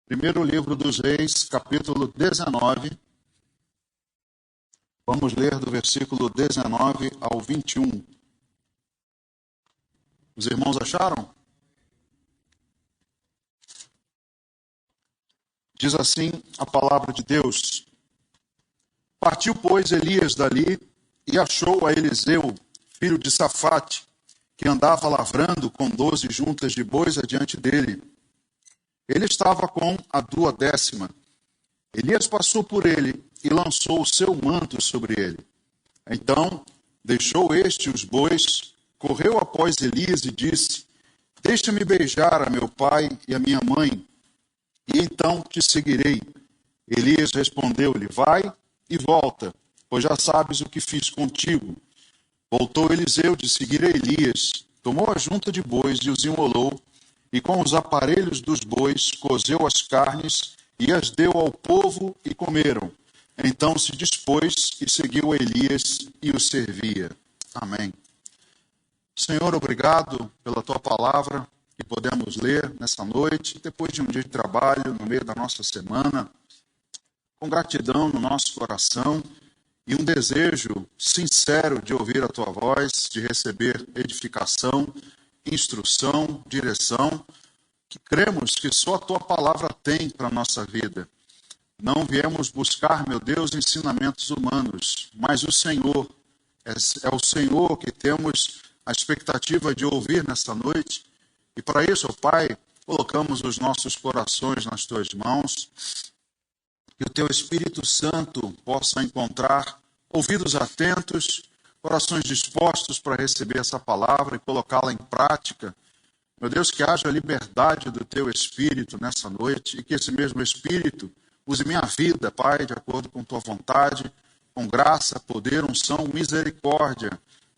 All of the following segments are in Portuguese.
Primeiro livro dos Reis, capítulo 19. Vamos ler do versículo 19 ao 21. Os irmãos acharam? Diz assim a palavra de Deus. Partiu, pois, Elias dali e achou a Eliseu, filho de Safate, que andava lavrando com 12 juntas de bois adiante dele. Ele estava com a 12ª. Elias passou por ele e lançou o seu manto sobre ele. Então, deixou este os bois, correu após Elias e disse: Deixa-me beijar a meu pai e a minha mãe, e então te seguirei. Elias respondeu-lhe: Vai e volta, pois já sabes o que fiz contigo. Voltou Eliseu de seguir a Elias, tomou a junta de bois e os imolou, e com os aparelhos dos bois cozeu as carnes e as deu ao povo e comeram. Então se dispôs e seguiu a Elias e o servia. Amém. Senhor, obrigado pela tua palavra que podemos ler nessa noite, depois de um dia de trabalho, no meio da nossa semana, com gratidão no nosso coração e um desejo sincero de ouvir a tua voz, de receber edificação, instrução, direção, que cremos que só a tua palavra tem para a nossa vida. Não viemos buscar, meu Deus, ensinamentos humanos, mas o Senhor, é o Senhor que temos a expectativa de ouvir nesta noite. E para isso, ó Pai, colocamos os nossos corações nas tuas mãos, que o teu Espírito Santo possa encontrar ouvidos atentos, corações dispostos para receber essa palavra e colocá-la em prática. Meu Deus, que haja liberdade do teu Espírito nessa noite e que esse mesmo Espírito use minha vida, Pai, de acordo com tua vontade, com graça, poder, unção, misericórdia,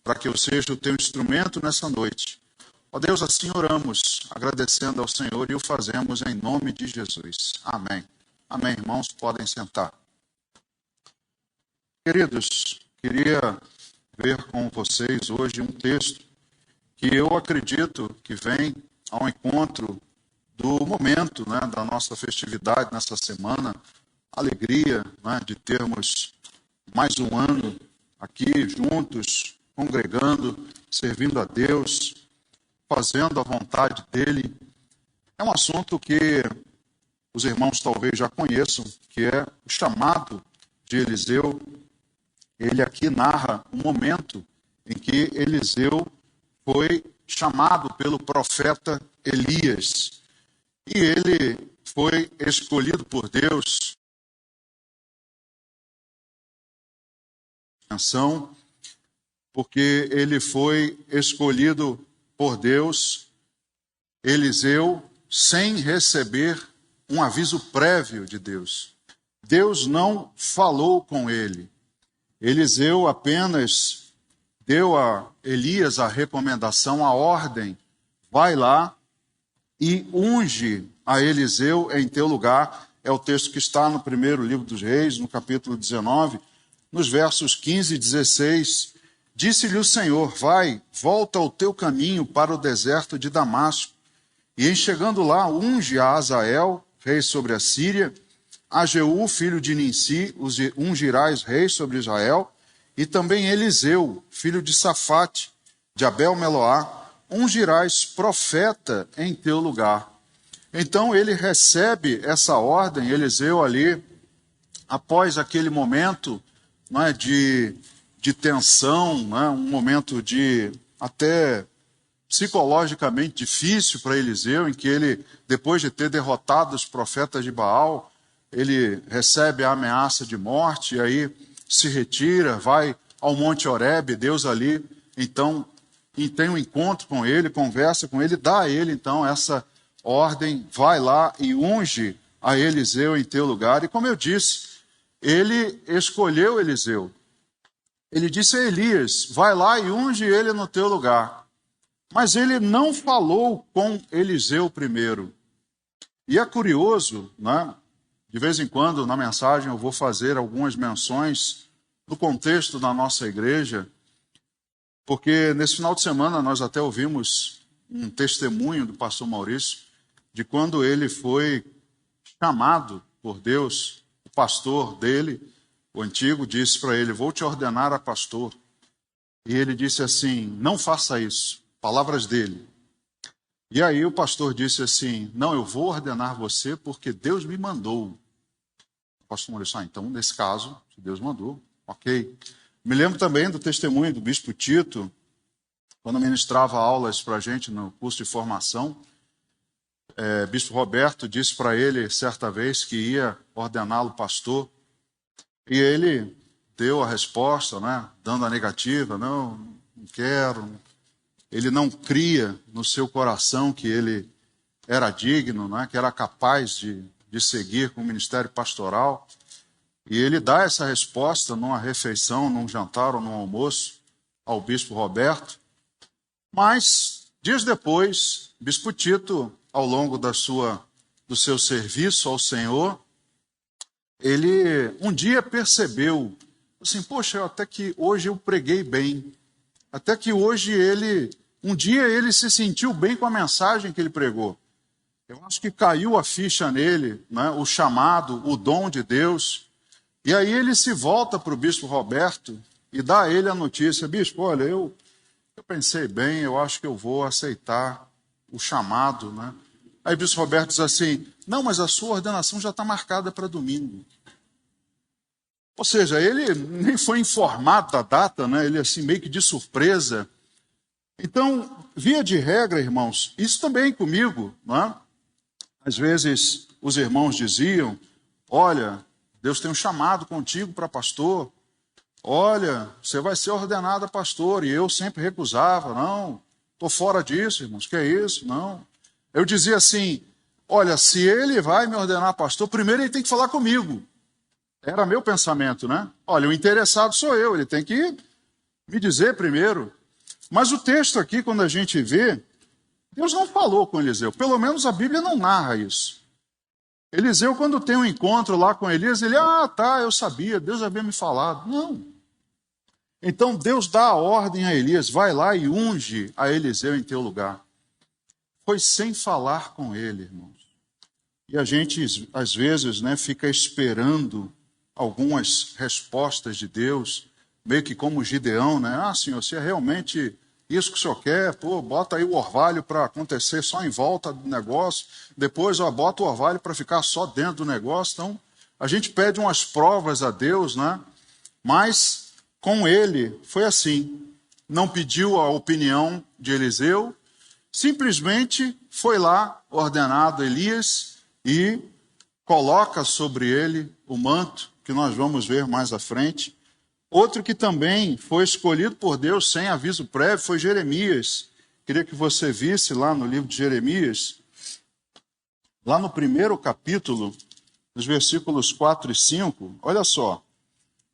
para que eu seja o teu instrumento nessa noite. Ó Deus, assim oramos, agradecendo ao Senhor e o fazemos em nome de Jesus. Amém. Amém, irmãos, podem sentar. Queridos, queria ver com vocês hoje um texto que eu acredito que vem ao encontro do momento, da nossa festividade nessa semana, alegria, de termos mais um ano aqui juntos, congregando, servindo a Deus, fazendo a vontade dele. É um assunto que os irmãos talvez já conheçam, que é o chamado de Eliseu. Ele aqui narra um momento em que Eliseu foi chamado pelo profeta Elias. E ele foi escolhido por Deus. Atenção, porque ele foi escolhido por Deus, Eliseu, sem receber um aviso prévio de Deus. Deus não falou com ele. Eliseu apenas deu a Elias a recomendação, a ordem: vai lá e unge a Eliseu em teu lugar. É o texto que está no primeiro livro dos Reis, no capítulo 19, nos versos 15 e 16. Disse-lhe o Senhor: vai, volta ao teu caminho para o deserto de Damasco, e em chegando lá, unge a Azael, rei sobre a Síria, a Jeú, filho de Ninsi, ungirás rei sobre Israel, e também Eliseu, filho de Safate, de Abel-Meloá, ungirás profeta em teu lugar. Então ele recebe essa ordem, Eliseu ali, após aquele momento de tensão, um momento de até psicologicamente difícil para Eliseu, em que ele, depois de ter derrotado os profetas de Baal, ele recebe a ameaça de morte, e aí se retira, vai ao Monte Horebe. Deus ali, então, tem um encontro com ele, conversa com ele, dá a ele, então, essa ordem: vai lá e unge a Eliseu em teu lugar. E como eu disse, ele escolheu Eliseu. Ele disse a Elias: vai lá e unge ele no teu lugar. Mas ele não falou com Eliseu primeiro. E é curioso, de vez em quando na mensagem eu vou fazer algumas menções no contexto da nossa igreja, porque nesse final de semana nós até ouvimos um testemunho do pastor Maurício de quando ele foi chamado por Deus, o pastor dele, o antigo, disse para ele: vou te ordenar a pastor. E ele disse assim: não faça isso. Palavras dele. E aí o pastor disse assim: não, eu vou ordenar você porque Deus me mandou. O pastor disse: então, nesse caso, se Deus mandou, ok. Me lembro também do testemunho do bispo Tito, quando ministrava aulas para a gente no curso de formação. Bispo Roberto disse para ele, certa vez, que ia ordená-lo pastor. E ele deu a resposta, né, dando a negativa: não quero. Ele não cria no seu coração que ele era digno, né, que era capaz de seguir com o ministério pastoral. E ele dá essa resposta numa refeição, num jantar ou num almoço ao bispo Roberto. Mas, dias depois, bispo Tito, ao longo do seu serviço ao Senhor, ele um dia percebeu, assim, poxa, até que hoje eu preguei bem. Até que hoje um dia ele se sentiu bem com a mensagem que ele pregou. Eu acho que caiu a ficha nele, né, o chamado, o dom de Deus. E aí ele se volta para o bispo Roberto e dá a ele a notícia: bispo, olha, eu pensei bem, eu acho que eu vou aceitar o chamado, né? Aí o bispo Roberto diz assim: não, mas a sua ordenação já está marcada para domingo. Ou seja, ele nem foi informado da data, né? Ele assim meio que de surpresa. Então, via de regra, irmãos, isso também comigo, né? Às vezes os irmãos diziam: olha, Deus tem um chamado contigo para pastor. Olha, você vai ser ordenado a pastor. E eu sempre recusava: não, estou fora disso, irmãos, que é isso? Não. Eu dizia assim: olha, se ele vai me ordenar pastor, primeiro ele tem que falar comigo. Era meu pensamento, né? Olha, o interessado sou eu, ele tem que me dizer primeiro. Mas o texto aqui, quando a gente vê, Deus não falou com Eliseu. Pelo menos a Bíblia não narra isso. Eliseu, quando tem um encontro lá com Elias, ele: tá, eu sabia, Deus havia me falado. Não. Então Deus dá a ordem a Elias: vai lá e unge a Eliseu em teu lugar. Foi sem falar com ele, irmãos. E a gente, às vezes, né, fica esperando algumas respostas de Deus, meio que como Gideão, né? Senhor, se é realmente isso que o senhor quer, bota aí o orvalho para acontecer só em volta do negócio, depois bota o orvalho para ficar só dentro do negócio. Então, a gente pede umas provas a Deus, né? Mas com ele foi assim. Não pediu a opinião de Eliseu, simplesmente foi lá, ordenado Elias, e coloca sobre ele o manto, que nós vamos ver mais à frente. Outro que também foi escolhido por Deus sem aviso prévio foi Jeremias. Queria que você visse lá no livro de Jeremias, lá no primeiro capítulo, nos versículos 4 e 5, olha só.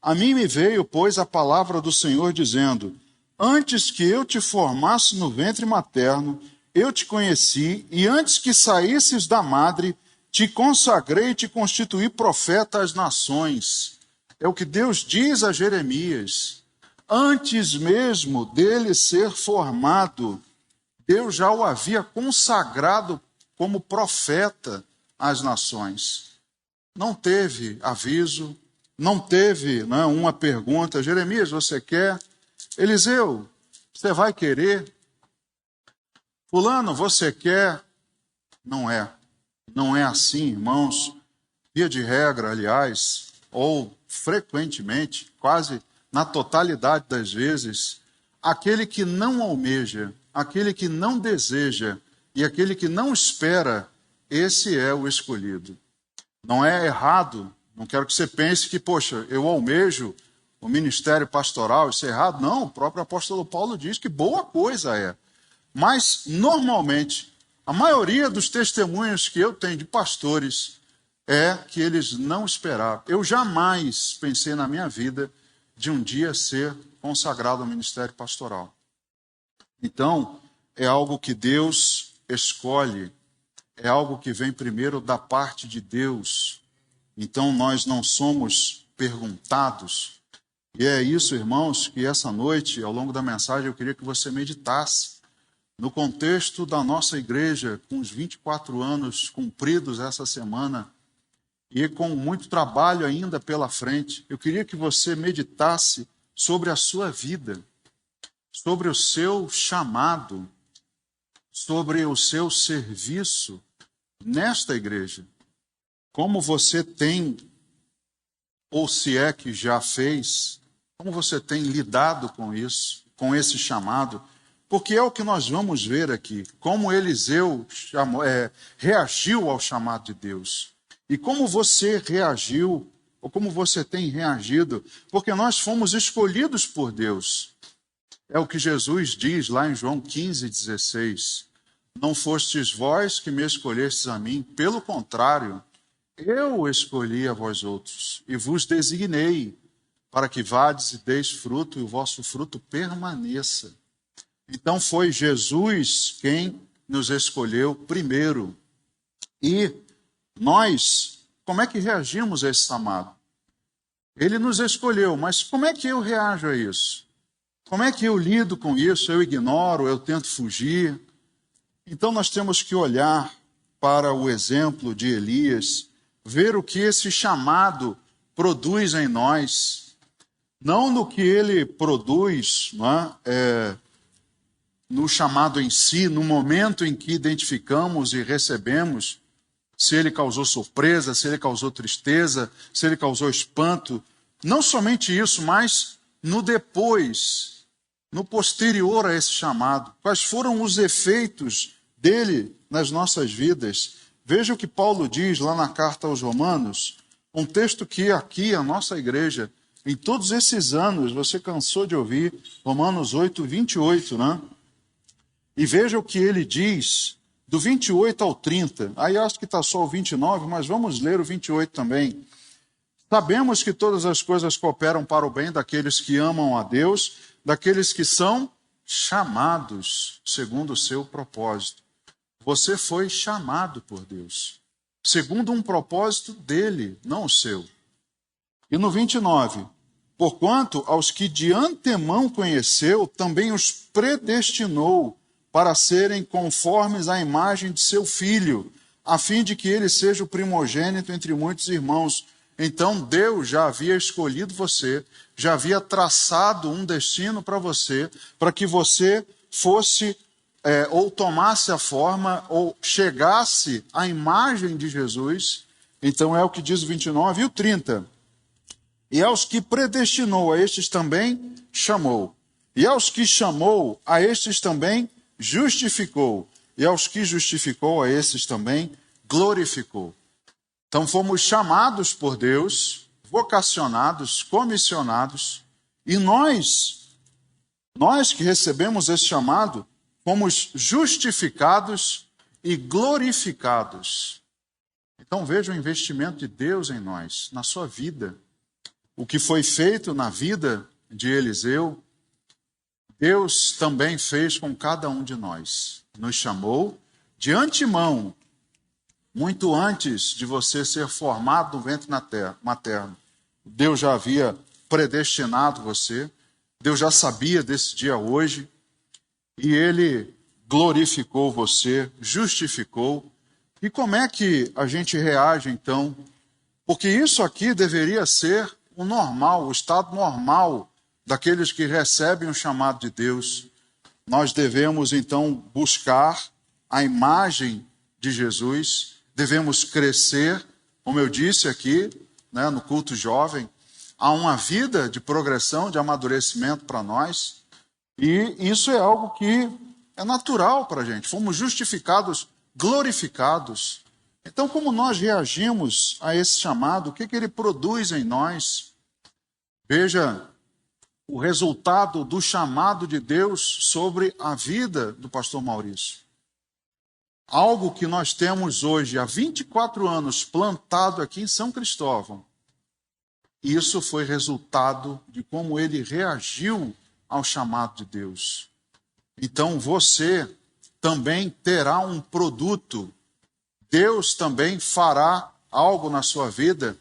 A mim me veio, pois, a palavra do Senhor dizendo: antes que eu te formasse no ventre materno, eu te conheci, e antes que saísses da madre, te consagrei e te constituí profeta às nações. É o que Deus diz a Jeremias. Antes mesmo dele ser formado, Deus já o havia consagrado como profeta às nações. Não teve aviso, não teve uma pergunta: Jeremias, você quer? Eliseu, você vai querer? Fulano, você quer? Não é. Não é assim, irmãos. Via de regra, aliás, ou frequentemente, quase na totalidade das vezes, aquele que não almeja, aquele que não deseja e aquele que não espera, esse é o escolhido. Não é errado, não quero que você pense que, poxa, eu almejo o ministério pastoral, isso é errado. Não, o próprio apóstolo Paulo diz que boa coisa é. Mas, normalmente, a maioria dos testemunhos que eu tenho de pastores é que eles não esperavam. Eu jamais pensei na minha vida de um dia ser consagrado ao ministério pastoral. Então, é algo que Deus escolhe, é algo que vem primeiro da parte de Deus. Então, nós não somos perguntados. E é isso, irmãos, que essa noite, ao longo da mensagem, eu queria que você meditasse. No contexto da nossa igreja, com os 24 anos cumpridos essa semana, e com muito trabalho ainda pela frente, eu queria que você meditasse sobre a sua vida, sobre o seu chamado, sobre o seu serviço nesta igreja. Como você tem, ou se é que já fez, como você tem lidado com isso, com esse chamado, porque é o que nós vamos ver aqui, como Eliseu reagiu ao chamado de Deus. E como você reagiu, ou como você tem reagido, porque nós fomos escolhidos por Deus. É o que Jesus diz lá em João 15,16. Não fostes vós que me escolhestes a mim, pelo contrário, eu escolhi a vós outros, e vos designei, para que vades e deis fruto, e o vosso fruto permaneça. Então foi Jesus quem nos escolheu primeiro. E nós, como é que reagimos a esse chamado? Ele nos escolheu, mas como é que eu reajo a isso? Como é que eu lido com isso? Eu ignoro, eu tento fugir? Então nós temos que olhar para o exemplo de Elias, ver o que esse chamado produz em nós, não no que ele produz, não é? No chamado em si, no momento em que identificamos e recebemos, se ele causou surpresa, se ele causou tristeza, se ele causou espanto. Não somente isso, mas no depois, no posterior a esse chamado. Quais foram os efeitos dele nas nossas vidas? Veja o que Paulo diz lá na carta aos Romanos, um texto que aqui a nossa igreja, em todos esses anos, você cansou de ouvir, Romanos 8:28, né? E veja o que ele diz, do 28 ao 30. Aí acho que está só o 29, mas vamos ler o 28 também. Sabemos que todas as coisas cooperam para o bem daqueles que amam a Deus, daqueles que são chamados segundo o seu propósito. Você foi chamado por Deus, segundo um propósito dele, não o seu. E no 29, porquanto aos que de antemão conheceu, também os predestinou para serem conformes à imagem de seu filho, a fim de que ele seja o primogênito entre muitos irmãos. Então Deus já havia escolhido você, já havia traçado um destino para você, para que você fosse, ou tomasse a forma, ou chegasse à imagem de Jesus. Então é o que diz o 29 e o 30. E aos que predestinou, a estes também chamou. E aos que chamou, a estes também justificou, e aos que justificou, a esses também glorificou. Então fomos chamados por Deus, vocacionados, comissionados, e nós que recebemos esse chamado, fomos justificados e glorificados. Então veja o investimento de Deus em nós, na sua vida. O que foi feito na vida de Eliseu, Deus também fez com cada um de nós. Nos chamou de antemão, muito antes de você ser formado no ventre materno. Deus já havia predestinado você, Deus já sabia desse dia hoje, e Ele glorificou você, justificou. E como é que a gente reage então? Porque isso aqui deveria ser o normal, o estado normal daqueles que recebem o chamado de Deus. Nós devemos, então, buscar a imagem de Jesus, devemos crescer, como eu disse aqui, né, no culto jovem, há uma vida de progressão, de amadurecimento para nós, e isso é algo que é natural para a gente. Fomos justificados, glorificados. Então, como nós reagimos a esse chamado? O que ele produz em nós? Veja o resultado do chamado de Deus sobre a vida do pastor Maurício. Algo que nós temos hoje, há 24 anos, plantado aqui em São Cristóvão. Isso foi resultado de como ele reagiu ao chamado de Deus. Então você também terá um produto. Deus também fará algo na sua vida,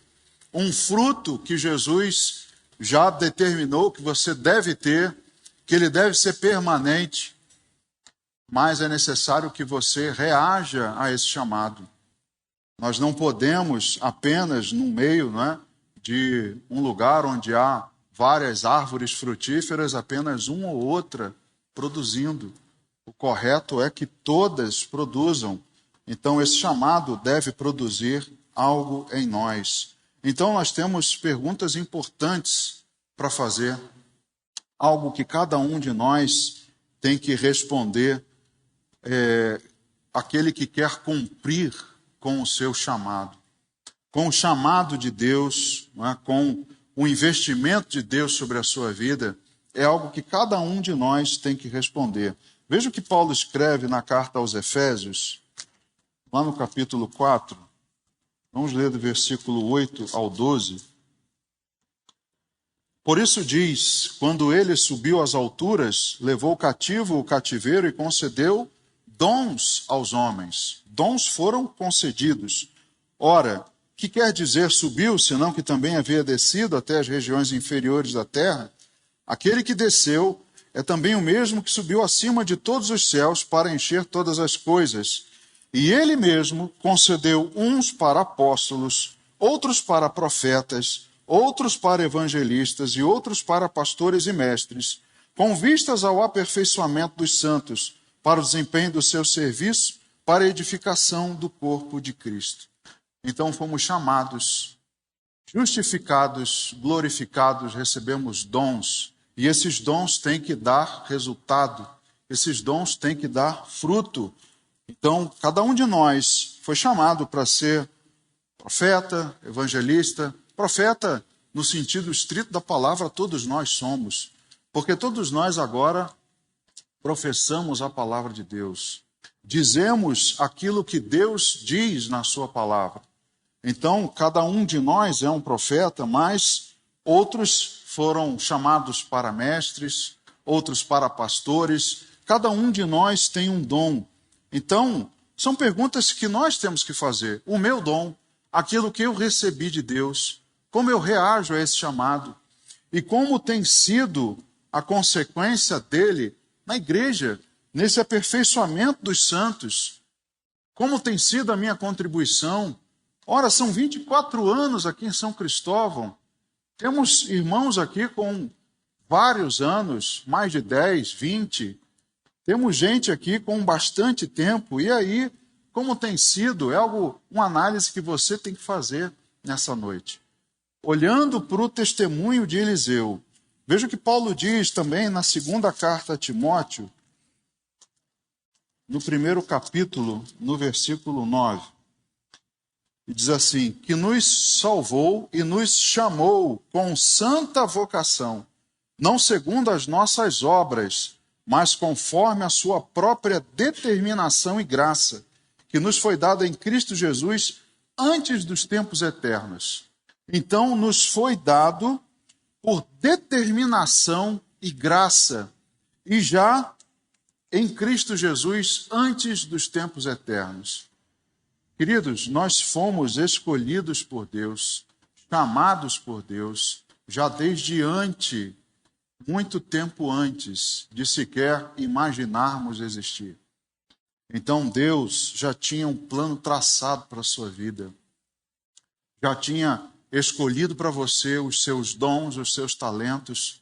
um fruto que Jesus já determinou que você deve ter, que ele deve ser permanente, mas é necessário que você reaja a esse chamado. Nós não podemos apenas no meio, não é, de um lugar onde há várias árvores frutíferas, apenas uma ou outra produzindo. O correto é que todas produzam. Então, esse chamado deve produzir algo em nós. Então, nós temos perguntas importantes para fazer. Algo que cada um de nós tem que responder. Aquele que quer cumprir com o seu chamado. Com o chamado de Deus, não é? Com o investimento de Deus sobre a sua vida, é algo que cada um de nós tem que responder. Veja o que Paulo escreve na carta aos Efésios, lá no capítulo 4. Vamos ler do versículo 8 ao 12. Por isso diz, quando ele subiu às alturas, levou cativo o cativeiro e concedeu dons aos homens. Dons foram concedidos. Ora, que quer dizer subiu, senão que também havia descido até as regiões inferiores da terra? Aquele que desceu é também o mesmo que subiu acima de todos os céus para encher todas as coisas. E ele mesmo concedeu uns para apóstolos, outros para profetas, outros para evangelistas e outros para pastores e mestres, com vistas ao aperfeiçoamento dos santos, para o desempenho do seu serviço, para a edificação do corpo de Cristo. Então fomos chamados, justificados, glorificados, recebemos dons, e esses dons têm que dar resultado, esses dons têm que dar fruto. Então, cada um de nós foi chamado para ser profeta, evangelista. Profeta, no sentido estrito da palavra, todos nós somos, porque todos nós agora professamos a palavra de Deus. Dizemos aquilo que Deus diz na sua palavra. Então, cada um de nós é um profeta, mas outros foram chamados para mestres, outros para pastores. Cada um de nós tem um dom. Então, são perguntas que nós temos que fazer. O meu dom, aquilo que eu recebi de Deus, como eu reajo a esse chamado e como tem sido a consequência dele na igreja, nesse aperfeiçoamento dos santos. Como tem sido a minha contribuição? Ora, são 24 anos aqui em São Cristóvão. Temos irmãos aqui com vários anos, mais de 10, 20. Temos gente aqui com bastante tempo. E aí, como tem sido? É uma análise que você tem que fazer nessa noite. Olhando para o testemunho de Eliseu, veja o que Paulo diz também na segunda carta a Timóteo, no primeiro capítulo, no versículo 9. E diz assim, que nos salvou e nos chamou com santa vocação, não segundo as nossas obras, mas conforme a sua própria determinação e graça, que nos foi dada em Cristo Jesus antes dos tempos eternos. Então, nos foi dado por determinação e graça, e já em Cristo Jesus antes dos tempos eternos. Queridos, nós fomos escolhidos por Deus, chamados por Deus, já desde muito tempo antes de sequer imaginarmos existir. Então Deus já tinha um plano traçado para a sua vida, já tinha escolhido para você os seus dons, os seus talentos,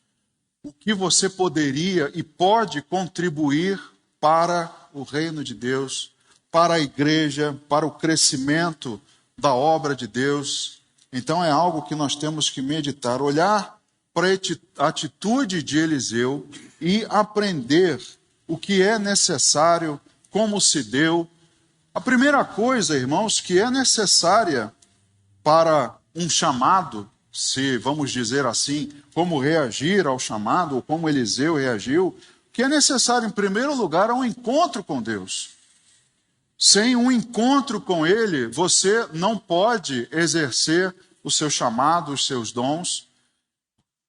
o que você poderia e pode contribuir para o reino de Deus, para a igreja, para o crescimento da obra de Deus. Então é algo que nós temos que meditar, olhar para a atitude de Eliseu e aprender o que é necessário, como se deu. A primeira coisa, irmãos, que é necessária para um chamado, se vamos dizer assim, como reagir ao chamado, ou como Eliseu reagiu, o que é necessário, em primeiro lugar, é um encontro com Deus. Sem um encontro com Ele, você não pode exercer o seu chamado, os seus dons,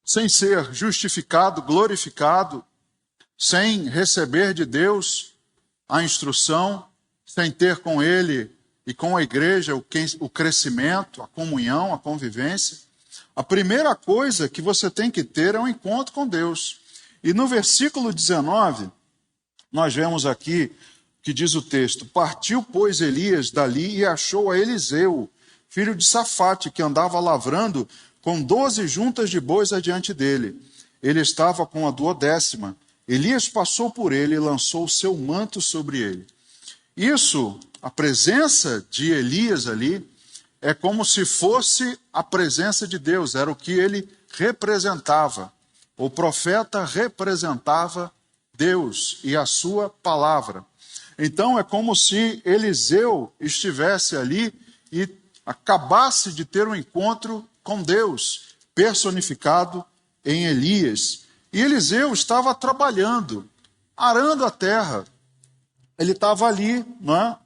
sem ser justificado, glorificado, sem receber de Deus a instrução, sem ter com Ele e com a igreja o crescimento, a comunhão, a convivência. A primeira coisa que você tem que ter é um encontro com Deus. E no versículo 19, nós vemos aqui que diz o texto: partiu, pois, Elias dali e achou a Eliseu, filho de Safate, que andava lavrando com 12 juntas de bois adiante dele. Ele estava com a 12ª. Elias passou por ele e lançou o seu manto sobre ele. Isso, a presença de Elias ali, é como se fosse a presença de Deus, era o que ele representava. O profeta representava Deus e a sua palavra. Então é como se Eliseu estivesse ali e acabasse de ter um encontro com Deus, personificado em Elias. E Eliseu estava trabalhando, arando a terra. Ele estava ali, não é?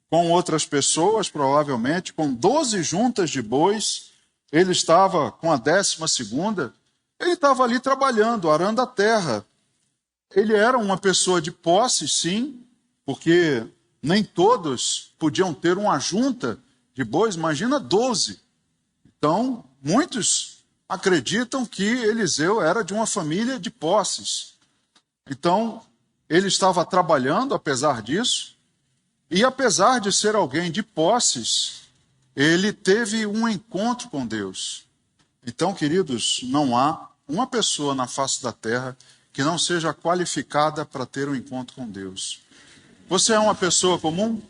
Com outras pessoas, provavelmente, com 12 juntas de bois. Ele estava com a 12ª. Ele estava ali trabalhando, arando a terra. Ele era uma pessoa de posse, sim, porque nem todos podiam ter uma junta de bois, imagina 12. Então, muitos acreditam que Eliseu era de uma família de posses. Então, ele estava trabalhando, apesar disso, e apesar de ser alguém de posses, ele teve um encontro com Deus. Então, queridos, não há uma pessoa na face da terra que não seja qualificada para ter um encontro com Deus. Você é uma pessoa comum?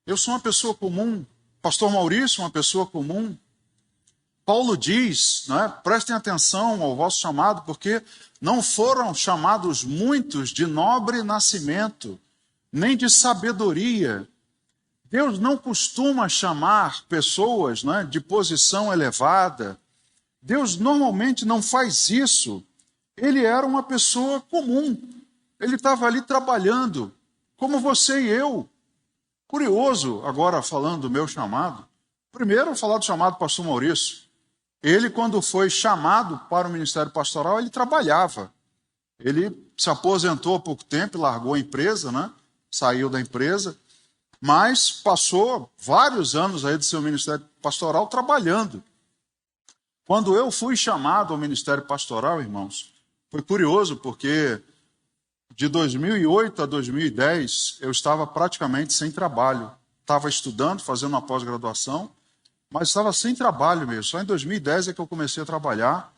Eu sou uma pessoa comum. Pastor Maurício é uma pessoa comum. Paulo diz, não é? Prestem atenção ao vosso chamado, porque não foram chamados muitos de nobre nascimento, nem de sabedoria. Deus não costuma chamar pessoas, não é, de posição elevada. Deus normalmente não faz isso. Ele era uma pessoa comum. Ele estava ali trabalhando, como você e eu. Curioso, agora falando do meu chamado. Primeiro, eu vou falar do chamado do pastor Maurício. Ele, quando foi chamado para o ministério pastoral, ele trabalhava. Ele se aposentou há pouco tempo, largou a empresa, né? Saiu da empresa, mas passou vários anos aí do seu ministério pastoral trabalhando. Quando eu fui chamado ao ministério pastoral, irmãos, foi curioso, porque de 2008 a 2010 eu estava praticamente sem trabalho. Estava estudando, fazendo uma pós-graduação, mas estava sem trabalho mesmo. Só em 2010 é que eu comecei a trabalhar.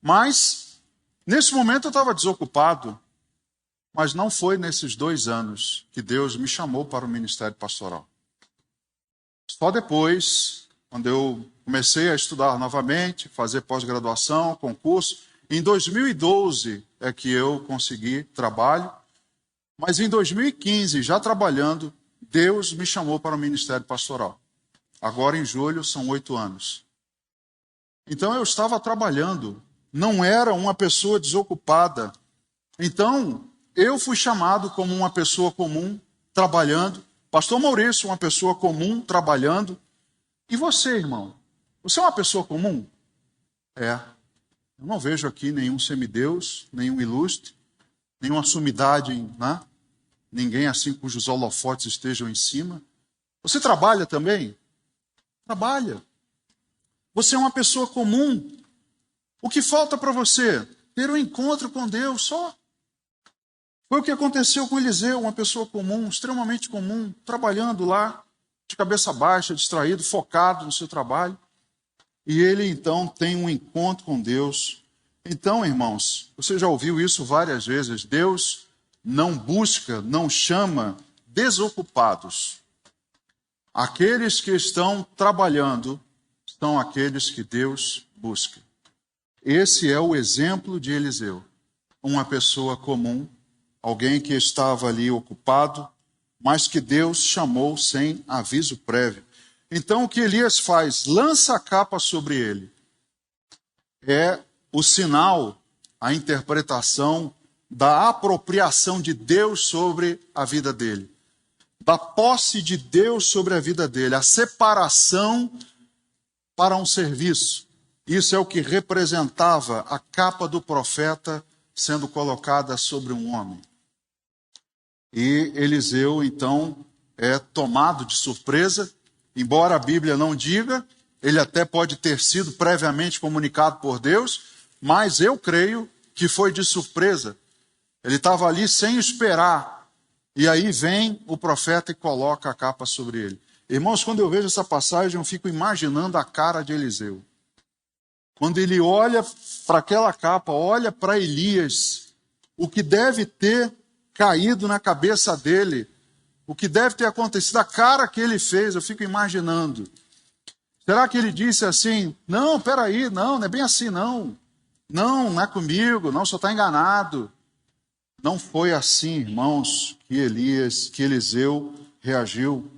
Mas, nesse momento eu estava desocupado. Mas não foi nesses 2 anos que Deus me chamou para o ministério pastoral. Só depois, quando eu comecei a estudar novamente, fazer pós-graduação, concurso, em 2012 é que eu consegui trabalho. Mas em 2015, já trabalhando, Deus me chamou para o ministério pastoral. Agora, em julho, são 8 anos. Então, eu estava trabalhando. Não era uma pessoa desocupada. Então, eu fui chamado como uma pessoa comum, trabalhando. Pastor Maurício, uma pessoa comum, trabalhando. E você, irmão? Você é uma pessoa comum? É. Eu não vejo aqui nenhum semideus, nenhum ilustre, nenhuma sumidade, né? Ninguém assim cujos holofotes estejam em cima. Você trabalha também? Trabalha. Você é uma pessoa comum. O que falta para você? Ter um encontro com Deus só. Foi o que aconteceu com Eliseu, uma pessoa comum, extremamente comum, trabalhando lá, de cabeça baixa, distraído, focado no seu trabalho. E ele então tem um encontro com Deus. Então, irmãos, você já ouviu isso várias vezes. Deus não busca, não chama desocupados. Aqueles que estão trabalhando são aqueles que Deus busca. Esse é o exemplo de Eliseu. Uma pessoa comum, alguém que estava ali ocupado, mas que Deus chamou sem aviso prévio. Então o que Elias faz? Lança a capa sobre ele. É o sinal, a interpretação da apropriação de Deus sobre a vida dele. Da posse de Deus sobre a vida dele. A separação para um serviço. Isso é o que representava a capa do profeta sendo colocada sobre um homem. E Eliseu, então, é tomado de surpresa. Embora a Bíblia não diga, ele até pode ter sido previamente comunicado por Deus, mas eu creio que foi de surpresa. Ele estava ali sem esperar. E aí vem o profeta e coloca a capa sobre ele. Irmãos, quando eu vejo essa passagem, eu fico imaginando a cara de Eliseu. Quando ele olha para aquela capa, olha para Elias, o que deve ter caído na cabeça dele, o que deve ter acontecido, a cara que ele fez, eu fico imaginando. Será que ele disse assim, não, peraí, não é bem assim, não. Não é comigo, não, o senhor está enganado. Não foi assim, irmãos, que Eliseu reagiu.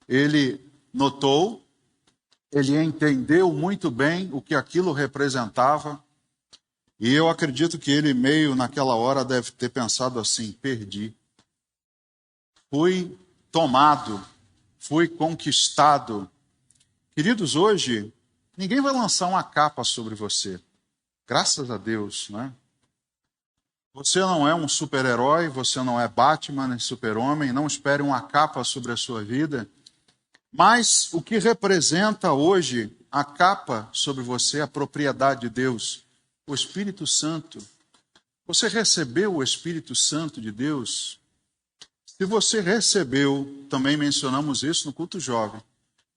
Ele notou, ele entendeu muito bem o que aquilo representava. E eu acredito que ele, meio naquela hora, deve ter pensado assim, perdi. Fui tomado, fui conquistado. Queridos, hoje, ninguém vai lançar uma capa sobre você. Graças a Deus, né? Você não é um super-herói, você não é Batman, nem super-homem, não espere uma capa sobre a sua vida. Mas o que representa hoje a capa sobre você, a propriedade de Deus? O Espírito Santo. Você recebeu o Espírito Santo de Deus? Se você recebeu, também mencionamos isso no culto jovem,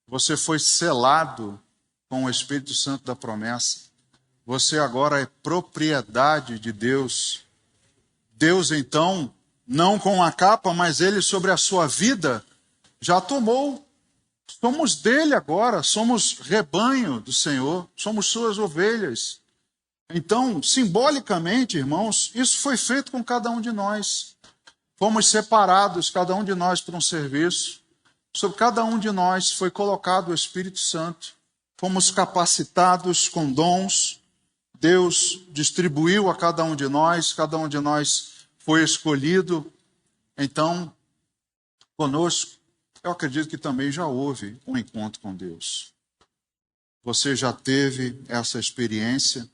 você foi selado com o Espírito Santo da promessa. Você agora é propriedade de Deus. Deus, então, não com a capa, mas ele sobre a sua vida, já tomou. Somos dele agora, somos rebanho do Senhor, somos suas ovelhas. Então, simbolicamente, irmãos, isso foi feito com cada um de nós. Fomos separados, cada um de nós, para um serviço. Sobre cada um de nós foi colocado o Espírito Santo. Fomos capacitados com dons. Deus distribuiu a cada um de nós foi escolhido. Então, conosco, eu acredito que também já houve um encontro com Deus. Você já teve essa experiência,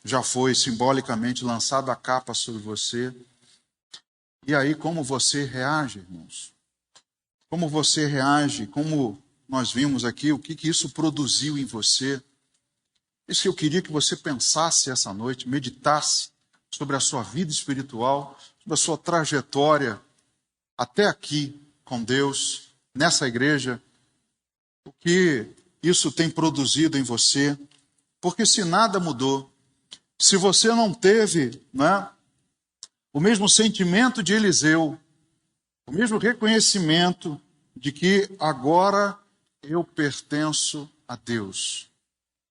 já foi simbolicamente lançada a capa sobre você. E aí, como você reage, irmãos? Como você reage? Como nós vimos aqui, o que isso produziu em você? Isso que eu queria que você pensasse essa noite, meditasse sobre a sua vida espiritual, sobre a sua trajetória até aqui com Deus, nessa igreja, o que isso tem produzido em você. Porque se nada mudou, se você não teve, o mesmo sentimento de Eliseu, o mesmo reconhecimento de que agora eu pertenço a Deus.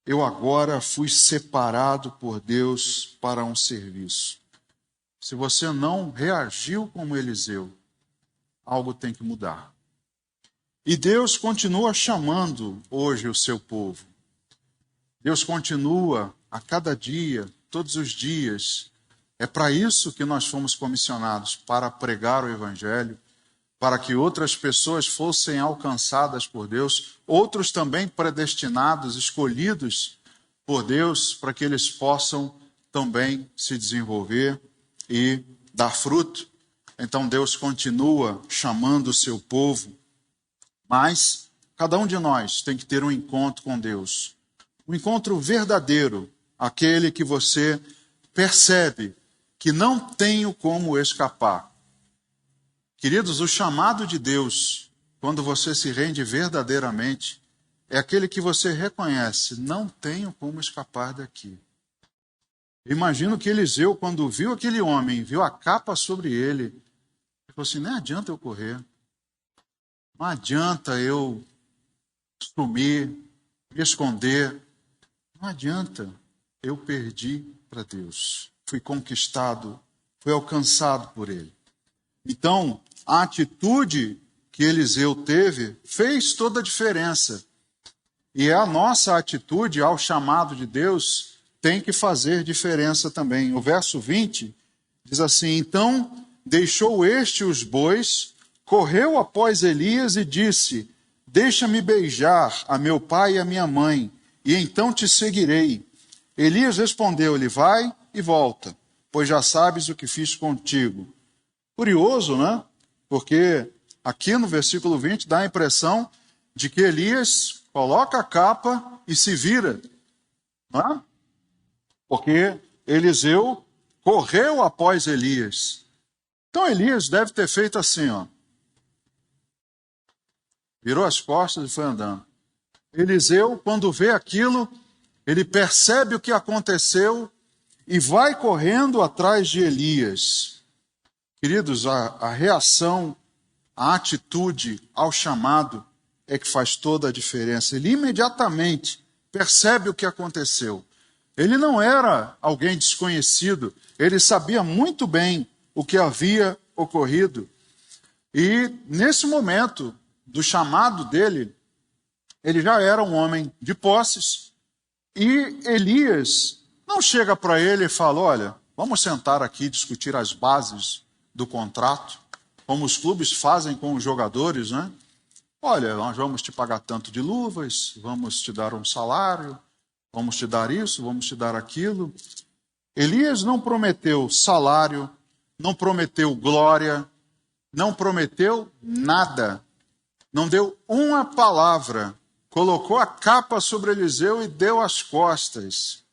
Eu agora fui separado por Deus para um serviço. Se você não reagiu como Eliseu, algo tem que mudar. E Deus continua chamando hoje o seu povo. Deus continua a cada dia, todos os dias. É para isso que nós fomos comissionados, para pregar o Evangelho, para que outras pessoas fossem alcançadas por Deus, outros também predestinados, escolhidos por Deus, para que eles possam também se desenvolver e dar fruto. Então Deus continua chamando o seu povo, mas cada um de nós tem que ter um encontro com Deus. Um encontro verdadeiro, aquele que você percebe que não tenho como escapar. Queridos, o chamado de Deus, quando você se rende verdadeiramente, é aquele que você reconhece, não tenho como escapar daqui. Imagino que Eliseu, quando viu aquele homem, viu a capa sobre ele, ele falou assim, não adianta eu correr, não adianta eu sumir, me esconder, não adianta, eu perdi para Deus, fui conquistado, fui alcançado por ele. Então, a atitude que Eliseu teve fez toda a diferença. E a nossa atitude ao chamado de Deus tem que fazer diferença também. O verso 20 diz assim, então deixou este os bois, correu após Elias e disse, deixa-me beijar a meu pai e a minha mãe, e então te seguirei. Elias respondeu-lhe, vai e volta, pois já sabes o que fiz contigo. Curioso, né? Porque aqui no versículo 20 dá a impressão de que Elias coloca a capa e se vira. Não é? Porque Eliseu correu após Elias. Então Elias deve ter feito assim, ó. Virou as costas e foi andando. Eliseu, quando vê aquilo, ele percebe o que aconteceu e vai correndo atrás de Elias. Queridos, a reação, a atitude ao chamado é que faz toda a diferença. Ele imediatamente percebe o que aconteceu. Ele não era alguém desconhecido, ele sabia muito bem o que havia ocorrido. E nesse momento do chamado dele, ele já era um homem de posses. E Elias não chega para ele e fala, olha, vamos sentar aqui e discutir as bases do contrato, como os clubes fazem com os jogadores, né? Olha, nós vamos te pagar tanto de luvas, vamos te dar um salário, vamos te dar isso, vamos te dar aquilo. Elias não prometeu salário, não prometeu glória, não prometeu nada. Não deu uma palavra. Colocou a capa sobre Eliseu e deu as costas.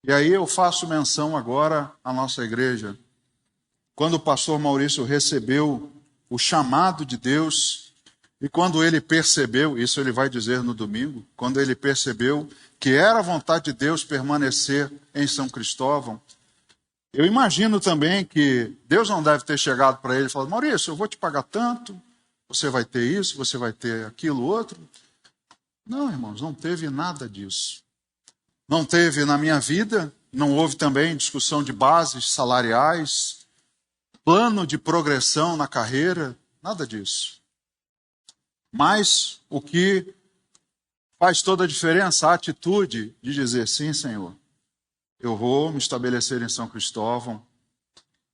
E aí eu faço menção agora à nossa igreja. Quando o pastor Maurício recebeu o chamado de Deus, e quando ele percebeu, isso ele vai dizer no domingo, quando ele percebeu que era a vontade de Deus permanecer em São Cristóvão, eu imagino também que Deus não deve ter chegado para ele e falado, Maurício, eu vou te pagar tanto, você vai ter isso, você vai ter aquilo, outro. Não, irmãos, não teve nada disso. Não teve na minha vida, não houve também discussão de bases salariais, plano de progressão na carreira, nada disso. Mas o que faz toda a diferença, a atitude de dizer, sim, Senhor, eu vou me estabelecer em São Cristóvão,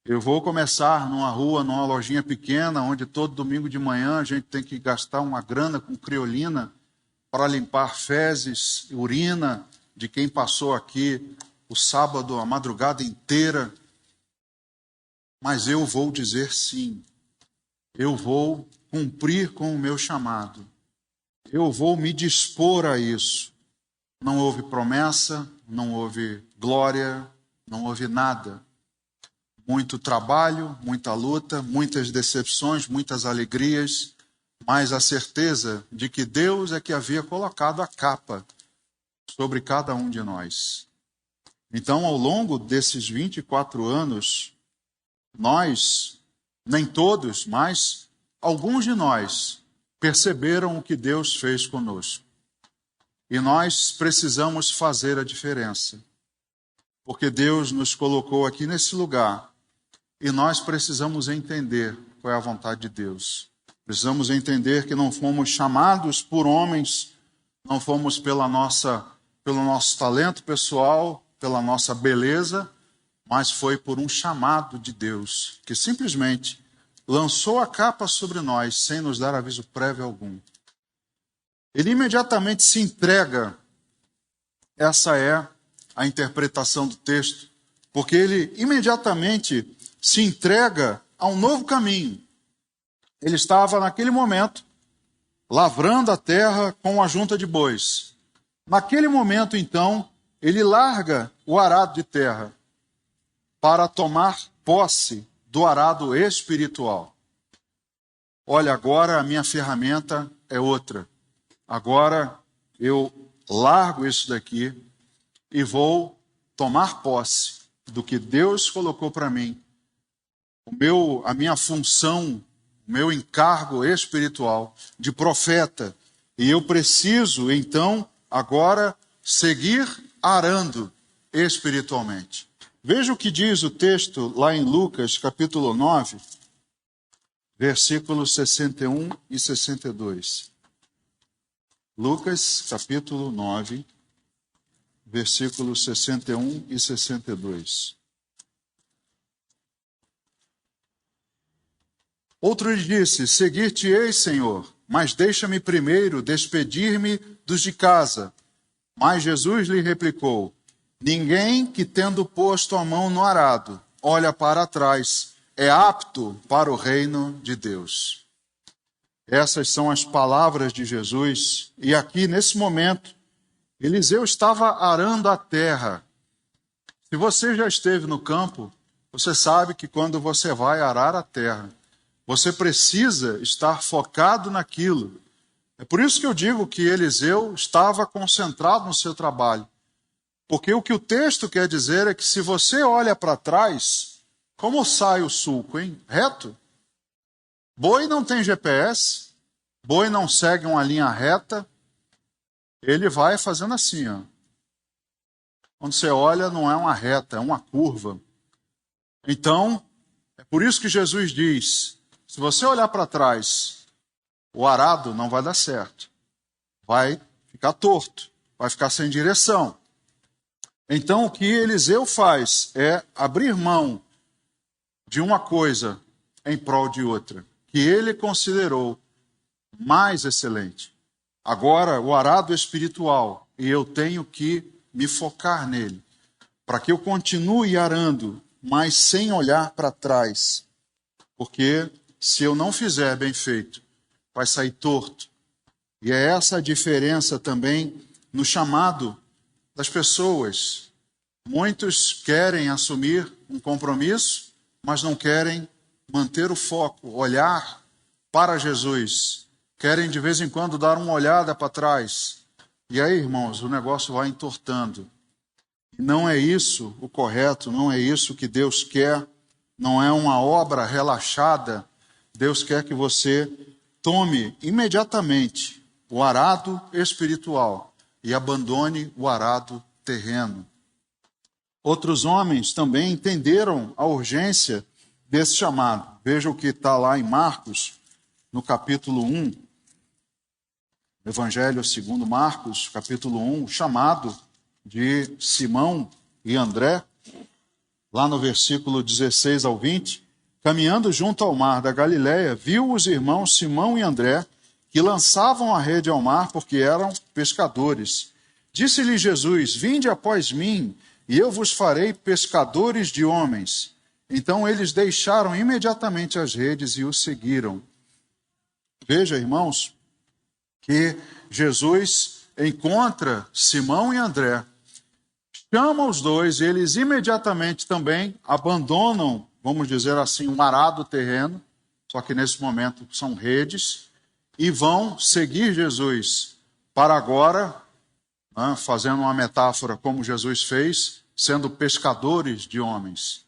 eu vou começar numa rua, numa lojinha pequena, onde todo domingo de manhã a gente tem que gastar uma grana com criolina para limpar fezes, urina de quem passou aqui o sábado, a madrugada inteira. Mas eu vou dizer sim. Eu vou cumprir com o meu chamado. Eu vou me dispor a isso. Não houve promessa, não houve glória, não houve nada. Muito trabalho, muita luta, muitas decepções, muitas alegrias, mas a certeza de que Deus é que havia colocado a capa sobre cada um de nós. Então, ao longo desses 24 anos, nós, nem todos, mas alguns de nós perceberam o que Deus fez conosco. E nós precisamos fazer a diferença. Porque Deus nos colocou aqui nesse lugar e nós precisamos entender qual é a vontade de Deus. Precisamos entender que não fomos chamados por homens, não fomos pelo nosso talento pessoal, pela nossa beleza, mas foi por um chamado de Deus, que simplesmente lançou a capa sobre nós, sem nos dar aviso prévio algum. Ele imediatamente se entrega. Essa é a interpretação do texto, porque ele imediatamente se entrega a um novo caminho. Ele estava, naquele momento, lavrando a terra com a junta de bois. Naquele momento, então, ele larga o arado de terra para tomar posse do arado espiritual. Olha, agora a minha ferramenta é outra. Agora eu largo isso daqui e vou tomar posse do que Deus colocou para mim. A minha função, o meu encargo espiritual de profeta. E eu preciso, então, agora seguir arando espiritualmente. Veja o que diz o texto lá em Lucas, capítulo 9, versículos 61 e 62. Lucas, capítulo 9, versículos 61 e 62. Outro lhe disse, seguir-te-ei, Senhor, mas deixa-me primeiro despedir-me dos de casa. Mas Jesus lhe replicou, ninguém que tendo posto a mão no arado, olha para trás, é apto para o reino de Deus. Essas são as palavras de Jesus, e aqui nesse momento, Eliseu estava arando a terra. Se você já esteve no campo, Você sabe que quando você vai arar a terra, você precisa estar focado naquilo. É por isso que eu digo que Eliseu estava concentrado no seu trabalho. Porque o que o texto quer dizer é que se você olha para trás, como sai o sulco, hein? Reto? Boi não tem GPS, boi não segue uma linha reta, ele vai fazendo assim, ó. Quando você olha, não é uma reta, é uma curva. Então, é por isso que Jesus diz, se você olhar para trás, o arado não vai dar certo. Vai ficar torto, vai ficar sem direção. Então, o que Eliseu faz é abrir mão de uma coisa em prol de outra, que ele considerou mais excelente. Agora, o arado espiritual, e eu tenho que me focar nele, para que eu continue arando, mas sem olhar para trás. Porque se eu não fizer bem feito, vai sair torto. E é essa a diferença também no chamado das pessoas. Muitos querem assumir um compromisso, mas não querem manter o foco, olhar para Jesus. Querem de vez em quando dar uma olhada para trás. E aí, irmãos, o negócio vai entortando. Não é isso o correto, não é isso que Deus quer. Não é uma obra relaxada. Deus quer que você tome imediatamente o arado espiritual e abandone o arado terreno. Outros homens também entenderam a urgência desse chamado. Veja o que está lá em Marcos, no capítulo 1. Evangelho segundo Marcos, capítulo 1, chamado de Simão e André, lá no versículo 16 ao 20. Caminhando junto ao mar da Galileia, viu os irmãos Simão e André, que lançavam a rede ao mar porque eram pescadores. Disse-lhe Jesus, vinde após mim, e eu vos farei pescadores de homens. Então eles deixaram imediatamente as redes e o seguiram. Veja, irmãos, que Jesus encontra Simão e André, chama os dois, e eles imediatamente também abandonam, vamos dizer assim, um arado terreno, só que nesse momento são redes, e vão seguir Jesus para agora, fazendo uma metáfora como Jesus fez, sendo pescadores de homens.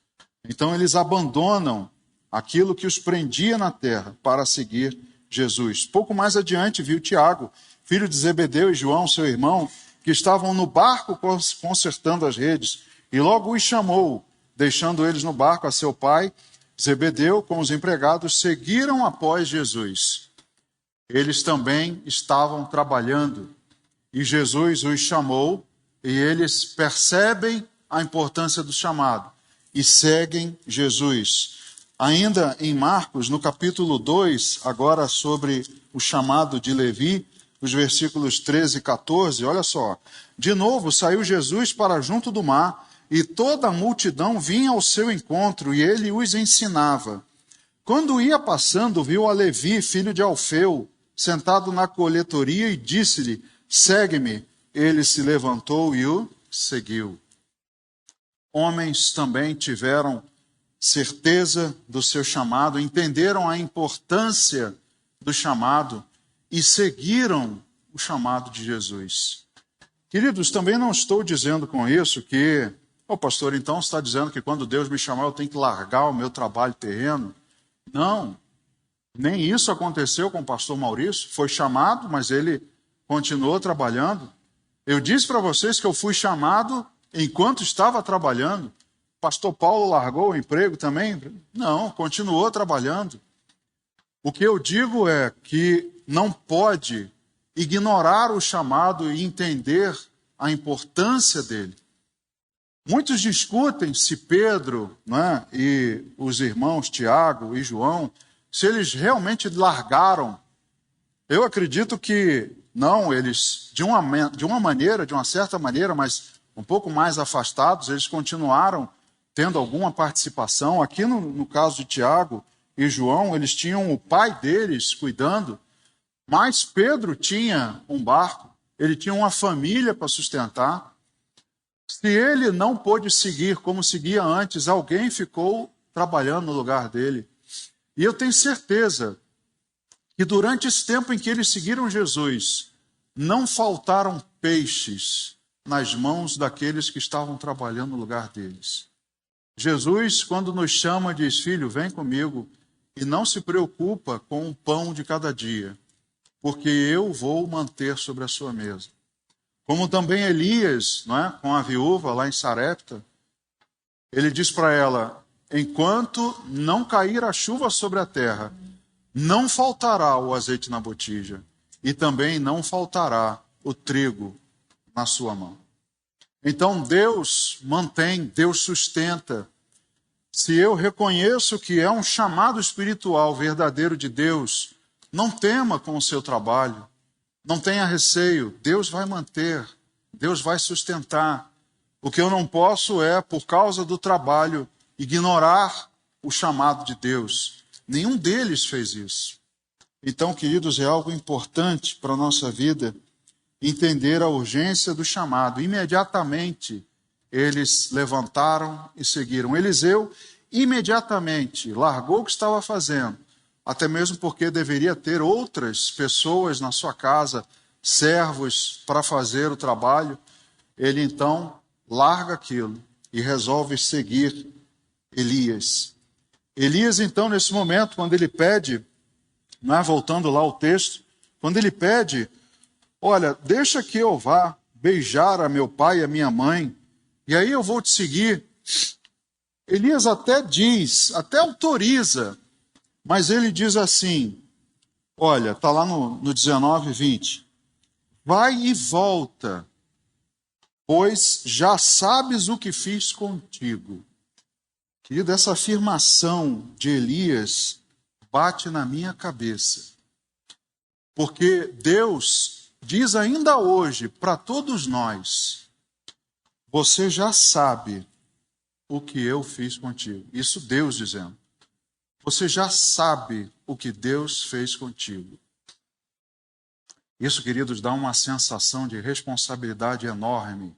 Então eles abandonam aquilo que os prendia na terra para seguir Jesus. Pouco mais adiante viu Tiago, filho de Zebedeu, e João, seu irmão, que estavam no barco consertando as redes, e logo os chamou, deixando eles no barco a seu pai. Zebedeu, com os empregados, seguiram após Jesus. Eles também estavam trabalhando, e Jesus os chamou, e eles percebem a importância do chamado, e seguem Jesus. Ainda em Marcos, no capítulo 2, agora sobre o chamado de Levi, os versículos 13 e 14, olha só. De novo saiu Jesus para junto do mar, e toda a multidão vinha ao seu encontro, e ele os ensinava. Quando ia passando, viu a Levi, filho de Alfeu, sentado na coletoria, e disse-lhe, segue-me. Ele se levantou e o seguiu. Homens também tiveram certeza do seu chamado, entenderam a importância do chamado e seguiram o chamado de Jesus. Queridos, também não estou dizendo com isso que, pastor, então você está dizendo que quando Deus me chamar eu tenho que largar o meu trabalho terreno? Não, nem isso aconteceu com o pastor Maurício. Foi chamado, mas ele continuou trabalhando. Eu disse para vocês que eu fui chamado enquanto estava trabalhando. Pastor Paulo largou o emprego também? Não, continuou trabalhando. O que eu digo é que não pode ignorar o chamado e entender a importância dele. Muitos discutem se Pedro, e os irmãos Tiago e João, se eles realmente largaram. Eu acredito que não, eles, de uma maneira, de uma certa maneira, mas um pouco mais afastados, eles continuaram tendo alguma participação. Aqui no caso de Tiago e João, eles tinham o pai deles cuidando, mas Pedro tinha um barco, ele tinha uma família para sustentar. Se ele não pôde seguir como seguia antes, alguém ficou trabalhando no lugar dele. E eu tenho certeza que durante esse tempo em que eles seguiram Jesus, não faltaram peixes nas mãos daqueles que estavam trabalhando no lugar deles. Jesus, quando nos chama, diz: filho, vem comigo e não se preocupa com o pão de cada dia, porque eu vou manter sobre a sua mesa. Como também Elias, não é? Com a viúva lá em Sarepta, ele diz para ela: enquanto não cair a chuva sobre a terra, não faltará o azeite na botija, e também não faltará o trigo na sua mão. Então Deus mantém, Deus sustenta. Se eu reconheço que é um chamado espiritual verdadeiro de Deus, não tema com o seu trabalho, não tenha receio, Deus vai manter, Deus vai sustentar. O que eu não posso é, por causa do trabalho, ignorar o chamado de Deus. Nenhum deles fez isso. Então, queridos, é algo importante para a nossa vida entender a urgência do chamado. Imediatamente, eles levantaram e seguiram. Eliseu, imediatamente, largou o que estava fazendo, até mesmo porque deveria ter outras pessoas na sua casa, servos, para fazer o trabalho. Ele, então, larga aquilo e resolve seguir Elias. Elias, então, nesse momento, quando ele pede, voltando lá ao texto, quando ele pede: olha, deixa que eu vá beijar a meu pai e a minha mãe, e aí eu vou te seguir. Elias até diz, até autoriza, mas ele diz assim, olha, está lá no 19, 20. Vai e volta, pois já sabes o que fiz contigo. Querido, essa afirmação de Elias bate na minha cabeça. Porque Deus diz ainda hoje para todos nós: você já sabe o que eu fiz contigo. Isso Deus dizendo. Você já sabe o que Deus fez contigo. Isso, queridos, dá uma sensação de responsabilidade enorme.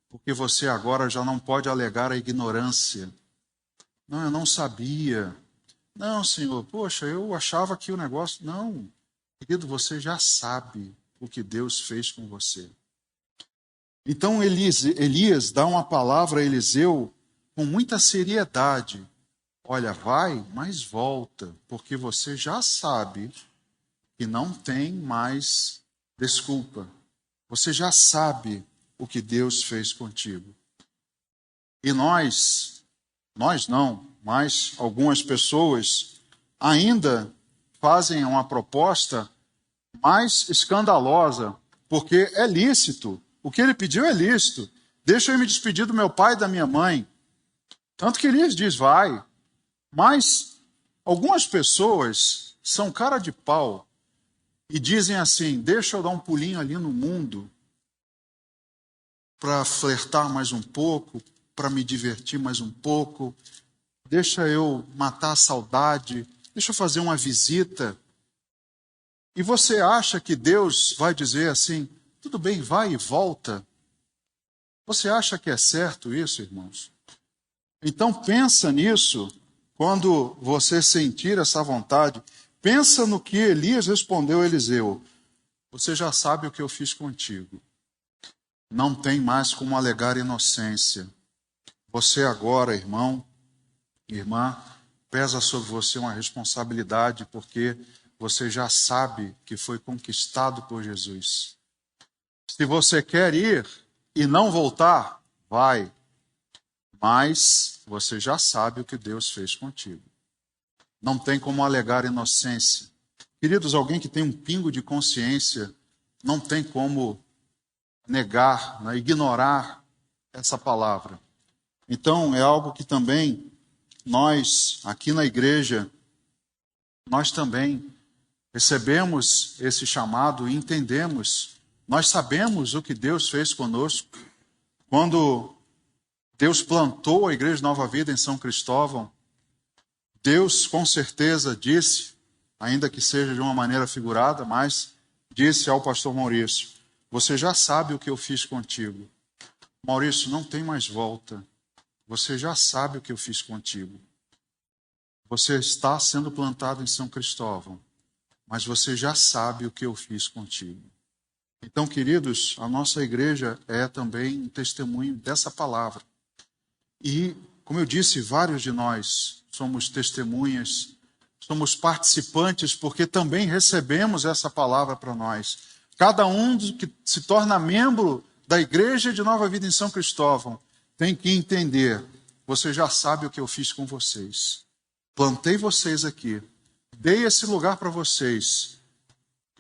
Porque você agora já não pode alegar a ignorância. Não, eu não sabia. Não, Senhor, poxa, eu achava que o negócio... Não, querido, você já sabe o que Deus fez com você. Então Elias dá uma palavra a Eliseu com muita seriedade. Olha, vai, mas volta, porque você já sabe que não tem mais desculpa. Você já sabe o que Deus fez contigo. E nós não, mas algumas pessoas ainda fazem uma proposta mais escandalosa, porque é lícito. O que ele pediu é lícito. Deixa eu me despedir do meu pai e da minha mãe. Tanto que Elias diz, vai. Mas algumas pessoas são cara de pau e dizem assim, deixa eu dar um pulinho ali no mundo para flertar mais um pouco, para me divertir mais um pouco, deixa eu matar a saudade, deixa eu fazer uma visita. E você acha que Deus vai dizer assim, tudo bem, vai e volta? Você acha que é certo isso, irmãos? Então pensa nisso, quando você sentir essa vontade, pensa no que Elias respondeu a Eliseu. Você já sabe o que eu fiz contigo. Não tem mais como alegar inocência. Você agora, irmão, irmã, pesa sobre você uma responsabilidade, porque você já sabe que foi conquistado por Jesus. Se você quer ir e não voltar, vai. Mas você já sabe o que Deus fez contigo. Não tem como alegar inocência. Queridos, alguém que tem um pingo de consciência, não tem como negar, ignorar essa palavra. Então, é algo que também nós, aqui na igreja, nós também recebemos esse chamado e entendemos. Nós sabemos o que Deus fez conosco. Quando Deus plantou a Igreja Nova Vida em São Cristóvão, Deus com certeza disse, ainda que seja de uma maneira figurada, mas disse ao pastor Maurício, você já sabe o que eu fiz contigo. Maurício, não tem mais volta. Você já sabe o que eu fiz contigo. Você está sendo plantado em São Cristóvão, mas você já sabe o que eu fiz contigo. Então, queridos, a nossa igreja é também um testemunho dessa palavra. E, como eu disse, vários de nós somos testemunhas, somos participantes, porque também recebemos essa palavra para nós. Cada um que se torna membro da igreja de Nova Vida em São Cristóvão tem que entender, você já sabe o que eu fiz com vocês. Plantei vocês aqui, dei esse lugar para vocês,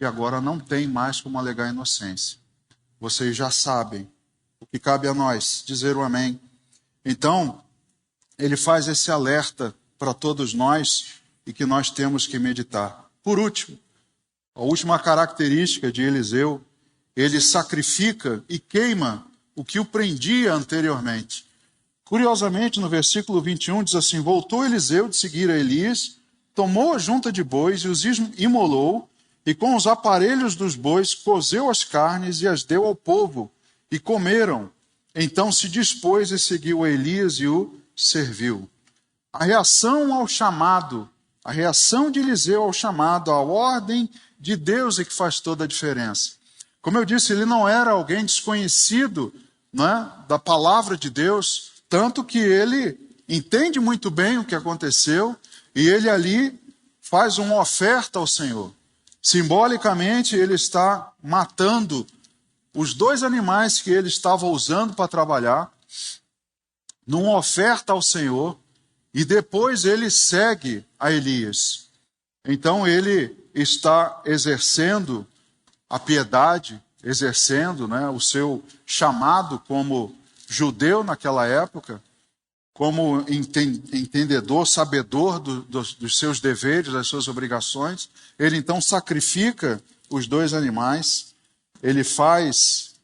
e agora não tem mais como alegar inocência. Vocês já sabem o que cabe a nós, dizer o amém. Então, ele faz esse alerta para todos nós e que nós temos que meditar. Por último, a última característica de Eliseu, ele sacrifica e queima o que o prendia anteriormente. Curiosamente, no versículo 21 diz assim: voltou Eliseu de seguir a Elias, tomou a junta de bois e os imolou, e com os aparelhos dos bois cozeu as carnes e as deu ao povo, e comeram. Então se dispôs e seguiu a Elias e o serviu. A reação ao chamado, a reação de Eliseu ao chamado, a ordem de Deus é que faz toda a diferença. Como eu disse, ele não era alguém desconhecido, né, da palavra de Deus, tanto que ele entende muito bem o que aconteceu e ele ali faz uma oferta ao Senhor. Simbolicamente, ele está matando os 2 animais que ele estava usando para trabalhar, numa oferta ao Senhor, e depois ele segue a Elias. Então ele está exercendo a piedade, exercendo, né, o seu chamado como judeu naquela época, como entendedor, sabedor dos seus deveres, das suas obrigações. Ele então sacrifica os 2 animais, ele faz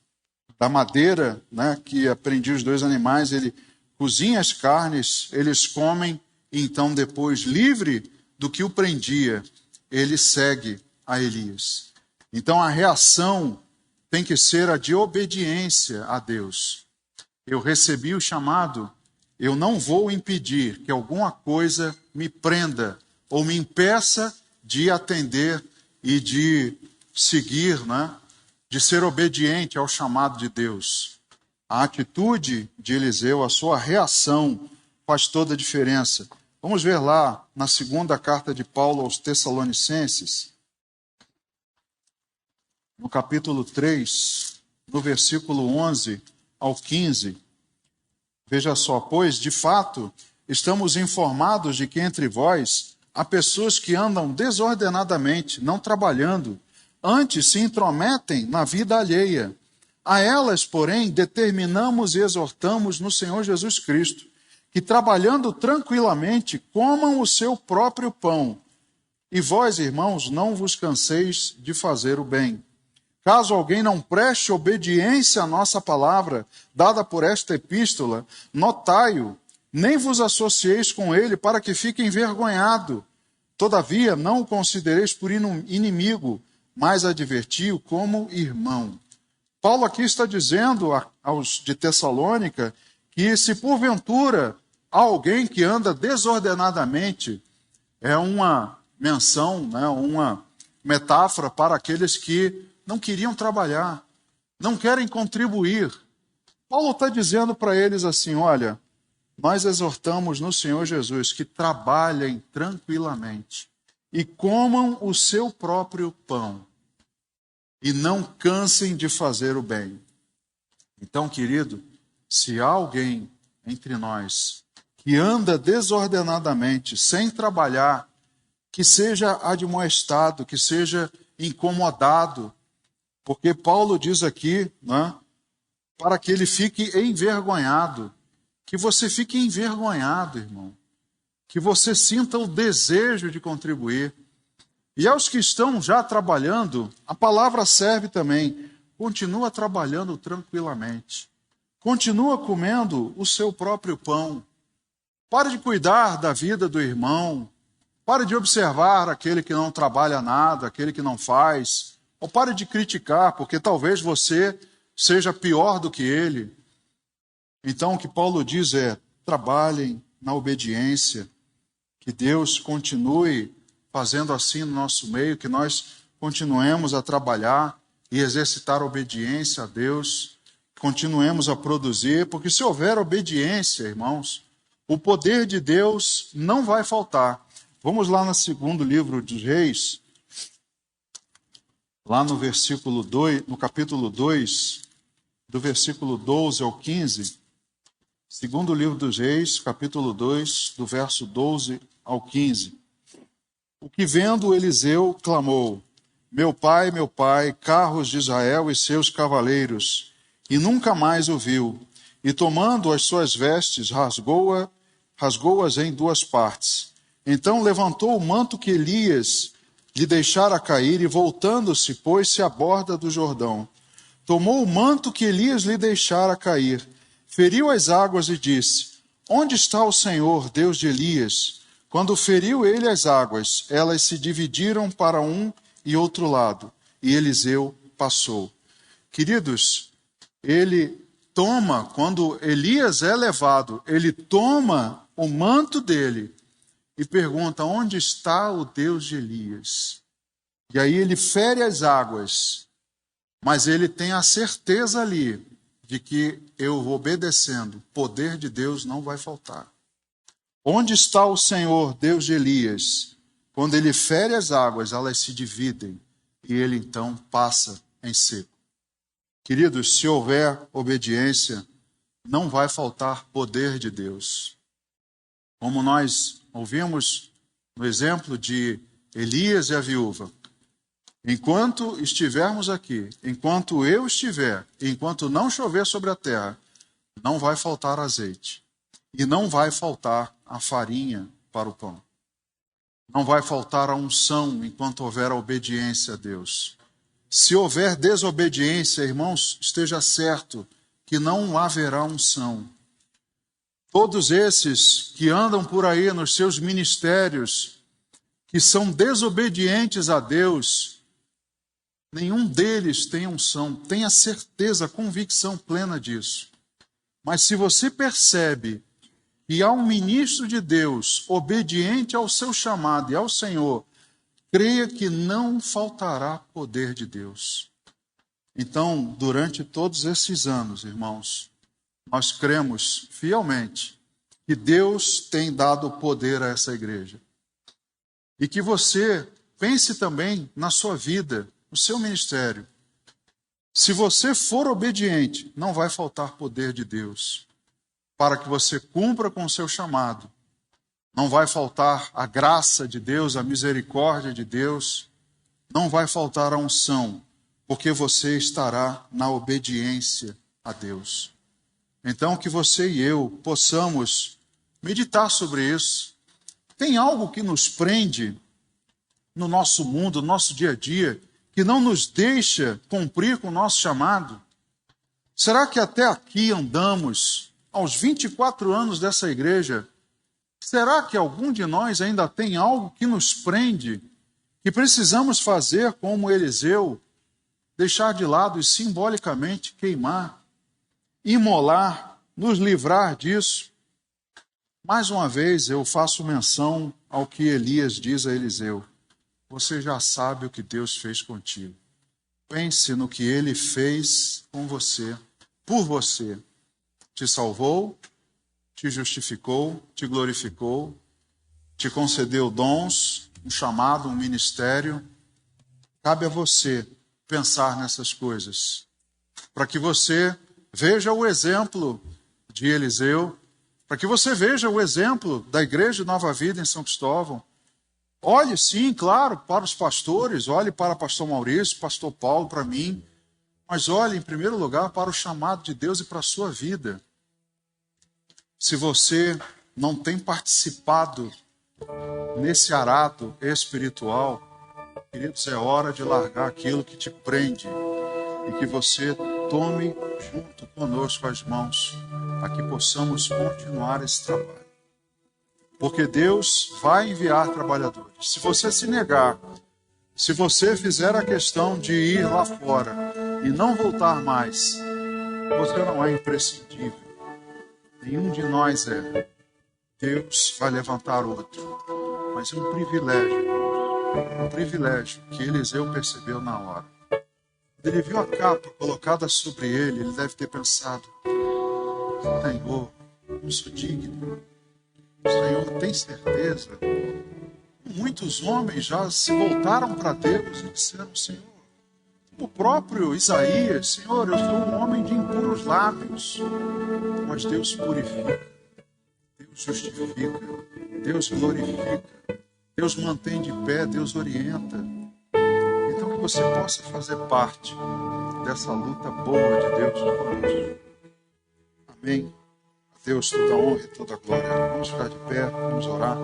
da madeira, né, que prendia os 2 animais, ele cozinha as carnes, eles comem, e então depois, livre do que o prendia, ele segue a Elias. Então a reação tem que ser a de obediência a Deus. Eu recebi o chamado, eu não vou impedir que alguma coisa me prenda ou me impeça de atender e de seguir, né? De ser obediente ao chamado de Deus. A atitude de Eliseu, a sua reação faz toda a diferença. Vamos ver lá na segunda carta de Paulo aos Tessalonicenses, no capítulo 3, no versículo 11 ao 15. Veja só, pois, de fato, estamos informados de que entre vós há pessoas que andam desordenadamente, não trabalhando, antes se intrometem na vida alheia. A elas, porém, determinamos e exortamos no Senhor Jesus Cristo, que trabalhando tranquilamente, comam o seu próprio pão. E vós, irmãos, não vos canseis de fazer o bem. Caso alguém não preste obediência à nossa palavra, dada por esta epístola, notai-o, nem vos associeis com ele, para que fique envergonhado. Todavia, não o considereis por inimigo, mas adverti-o como irmão. Paulo aqui está dizendo aos de Tessalônica que se porventura há alguém que anda desordenadamente, é uma menção, né, uma metáfora para aqueles que não queriam trabalhar, não querem contribuir. Paulo está dizendo para eles assim, olha, nós exortamos no Senhor Jesus que trabalhem tranquilamente e comam o seu próprio pão e não cansem de fazer o bem. Então, querido, se há alguém entre nós que anda desordenadamente, sem trabalhar, que seja admoestado, que seja incomodado, porque Paulo diz aqui, né, para que ele fique envergonhado, que você fique envergonhado, irmão, que você sinta o desejo de contribuir. E aos que estão já trabalhando, a palavra serve também, continua trabalhando tranquilamente, continua comendo o seu próprio pão, pare de cuidar da vida do irmão, pare de observar aquele que não trabalha nada, aquele que não faz, ou pare de criticar, porque talvez você seja pior do que ele. Então, o que Paulo diz é: trabalhem na obediência, que Deus continue fazendo assim no nosso meio, que nós continuemos a trabalhar e exercitar a obediência a Deus, continuemos a produzir, porque se houver obediência, irmãos, o poder de Deus não vai faltar. Vamos lá no segundo livro dos Reis, lá no versículo 2, no capítulo 2, do versículo 12 ao 15. Segundo livro dos Reis, capítulo 2, do verso 12 ao 15. O que vendo Eliseu clamou: meu pai, carros de Israel e seus cavaleiros, e nunca mais o viu. E tomando as suas vestes, rasgou-as em duas partes. Então levantou o manto que Elias lhe deixara cair, e voltando-se, pôs-se à borda do Jordão. Tomou o manto que Elias lhe deixara cair, feriu as águas e disse: onde está o Senhor, Deus de Elias? Quando feriu ele as águas, elas se dividiram para um e outro lado, e Eliseu passou. Queridos, ele toma, quando Elias é levado, ele toma o manto dele e pergunta: onde está o Deus de Elias? E aí ele fere as águas, mas ele tem a certeza ali de que eu obedecendo, o poder de Deus não vai faltar. Onde está o Senhor, Deus de Elias? Quando ele fere as águas, elas se dividem e ele então passa em seco. Queridos, se houver obediência, não vai faltar poder de Deus. Como nós ouvimos no exemplo de Elias e a viúva, enquanto estivermos aqui, enquanto eu estiver, enquanto não chover sobre a terra, não vai faltar azeite. E não vai faltar a farinha para o pão. Não vai faltar a unção enquanto houver a obediência a Deus. Se houver desobediência, irmãos, esteja certo que não haverá unção. Todos esses que andam por aí nos seus ministérios, que são desobedientes a Deus, nenhum deles tem unção. Tenha certeza, convicção plena disso. Mas se você percebe que há um ministro de Deus obediente ao seu chamado e ao Senhor, creia que não faltará poder de Deus. Então, durante todos esses anos, irmãos, nós cremos fielmente que Deus tem dado poder a essa igreja. E que você pense também na sua vida, no seu ministério. Se você for obediente, não vai faltar poder de Deus para que você cumpra com o seu chamado. Não vai faltar a graça de Deus, a misericórdia de Deus. Não vai faltar a unção, porque você estará na obediência a Deus. Então, que você e eu possamos meditar sobre isso. Tem algo que nos prende no nosso mundo, no nosso dia a dia, que não nos deixa cumprir com o nosso chamado? Será que até aqui andamos, aos 24 anos dessa igreja, será que algum de nós ainda tem algo que nos prende, que precisamos fazer como Eliseu, deixar de lado e simbolicamente queimar, imolar, nos livrar disso? Mais uma vez eu faço menção ao que Elias diz a Eliseu: você já sabe o que Deus fez contigo. Pense no que ele fez com você, por você. Te salvou, te justificou, te glorificou, te concedeu dons, um chamado, um ministério. Cabe a você pensar nessas coisas, para que você veja o exemplo de Eliseu, para que você veja o exemplo da Igreja de Nova Vida em São Cristóvão. Olhe, sim, claro, para os pastores, olhe para o pastor Maurício, pastor Paulo, para mim, mas olhe, em primeiro lugar, para o chamado de Deus e para a sua vida. Se você não tem participado nesse arado espiritual, queridos, é hora de largar aquilo que te prende e que você tome junto conosco as mãos, para que possamos continuar esse trabalho. Porque Deus vai enviar trabalhadores. Se você se negar, se você fizer a questão de ir lá fora e não voltar mais, você não é imprescindível. Nenhum de nós é. Deus vai levantar outro. Mas é um privilégio, um privilégio que Eliseu percebeu na hora. Quando ele viu a capa colocada sobre ele, ele deve ter pensado: Senhor, não sou digno. Senhor, tem certeza? Muitos homens já se voltaram para Deus e disseram: Senhor, o próprio Isaías, Senhor, eu sou um homem de impuros lábios. Mas Deus purifica, Deus justifica, Deus glorifica, Deus mantém de pé, Deus orienta. Então que você possa fazer parte dessa luta boa de Deus conosco. Amém. A Deus toda a honra e toda a glória. Vamos ficar de pé, vamos orar.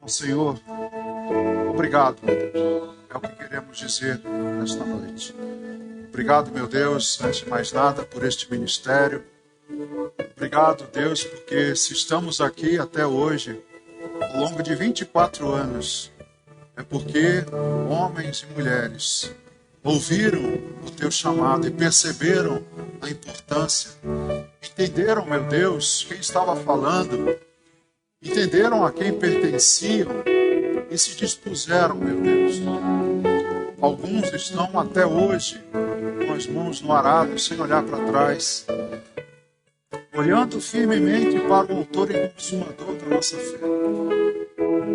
Senhor, obrigado, meu Deus. É o que queremos dizer nesta noite. Obrigado, meu Deus, antes de mais nada, por este ministério. Obrigado, Deus, porque se estamos aqui até hoje, ao longo de 24 anos, é porque homens e mulheres ouviram o teu chamado e perceberam a importância. Entenderam, meu Deus, quem estava falando. Entenderam a quem pertenciam e se dispuseram, meu Deus. Alguns estão até hoje com as mãos no arado, sem olhar para trás, olhando firmemente para o autor e consumador da nossa fé.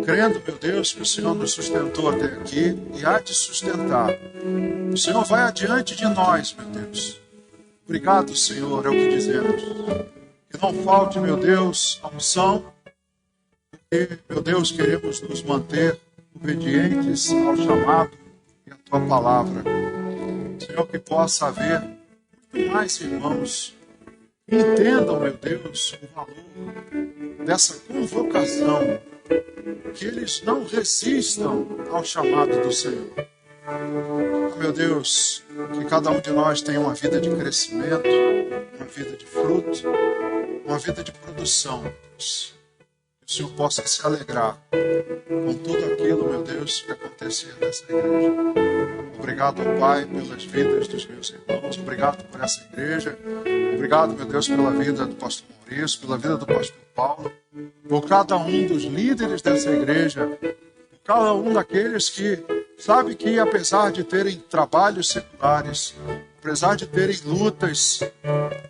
Crendo, meu Deus, que o Senhor nos sustentou até aqui e há de sustentar. O Senhor vai adiante de nós, meu Deus. Obrigado, Senhor, é o que dizemos. Que não falte, meu Deus, a unção. E, meu Deus, queremos nos manter obedientes ao chamado e à tua palavra. Senhor, que possa haver muito mais irmãos que entendam, meu Deus, o valor dessa convocação, que eles não resistam ao chamado do Senhor. Meu Deus, que cada um de nós tenha uma vida de crescimento, uma vida de fruto, uma vida de produção, Deus. Que o Senhor possa se alegrar com tudo aquilo, meu Deus, que acontecer nessa igreja. Obrigado, Pai, pelas vidas dos meus irmãos. Obrigado por essa igreja. Obrigado, meu Deus, pela vida do pastor Maurício, pela vida do pastor Paulo, por cada um dos líderes dessa igreja, por cada um daqueles que sabe que, apesar de terem trabalhos seculares, apesar de terem lutas,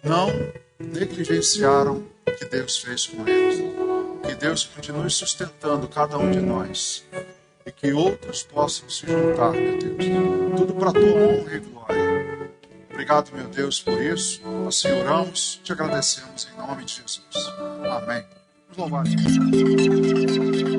não negligenciaram o que Deus fez com eles. Que Deus continue sustentando cada um de nós e que outros possam se juntar, meu Deus. Tudo para a tua honra e glória. Obrigado, meu Deus, por isso. Assim oramos, te agradecemos em nome de Jesus. Amém. Vamos louvar a Deus.